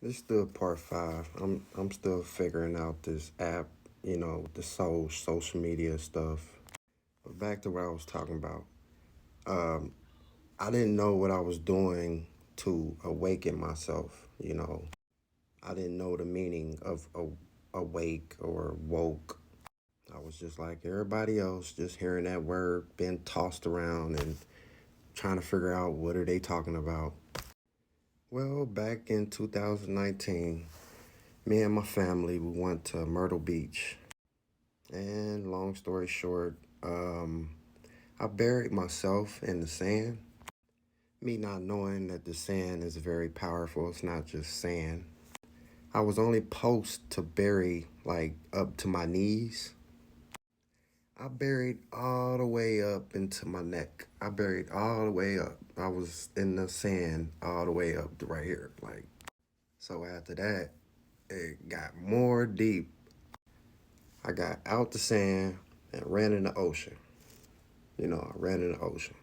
This is still part five. I'm still figuring out this app, the social media stuff. But back to what I was talking about. Um, I didn't know what I was doing to awaken myself. I didn't know the meaning of awake or woke. I was just like everybody else, just hearing that word being tossed around and trying to figure out what are they talking about. Well, back in 2019, me and my family, we went to Myrtle Beach. And long story short, I buried myself in the sand. Me not knowing that the sand is very powerful, it's not just sand. I was only supposed to bury like up to my knees. I buried all the way up into my neck. I buried all the way up. I was in the sand all the way up to right here. So after that, it got more deep. I got out the sand and ran in the ocean. I ran in the ocean.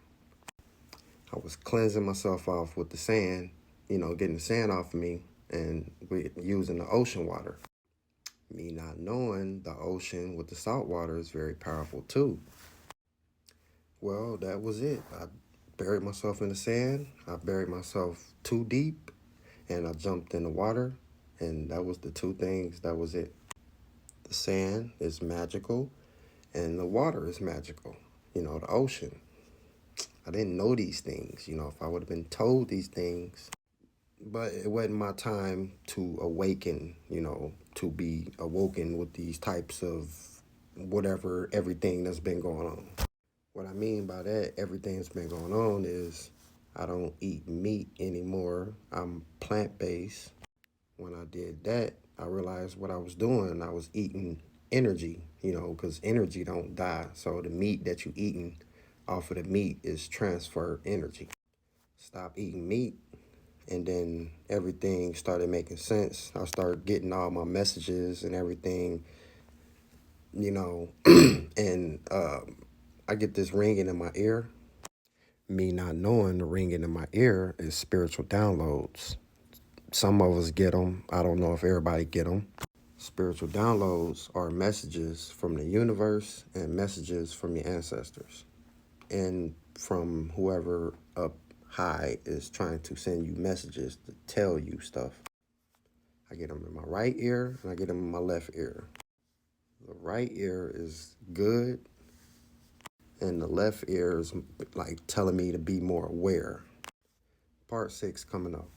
I was cleansing myself off with the sand, getting the sand off of me and using the ocean water. Me not knowing the ocean with the salt water is very powerful too. Well, that was it. I buried myself in the sand. I buried myself too deep and I jumped in the water. And that was the two things. That was it. The sand is magical and the water is magical. The ocean. I didn't know these things, if I would have been told these things, but it wasn't my time to awaken, to be awoken with these types of whatever, everything that's been going on. What I mean by that, everything that's been going on is I don't eat meat anymore. I'm plant-based. When I did that, I realized what I was doing. I was eating energy, because energy don't die. So the meat that you eating off of the meat is transfer energy. Stop eating meat, and then everything started making sense. I started getting all my messages and everything, and I get this ringing in my ear. Me not knowing the ringing in my ear is spiritual downloads. Some of us get them. I don't know if everybody get them. Spiritual downloads are messages from the universe and messages from your ancestors and from whoever up high is trying to send you messages to tell you stuff. I get them in my right ear and I get them in my left ear. The right ear is good and the left ear is like telling me to be more aware. Part 6 coming up.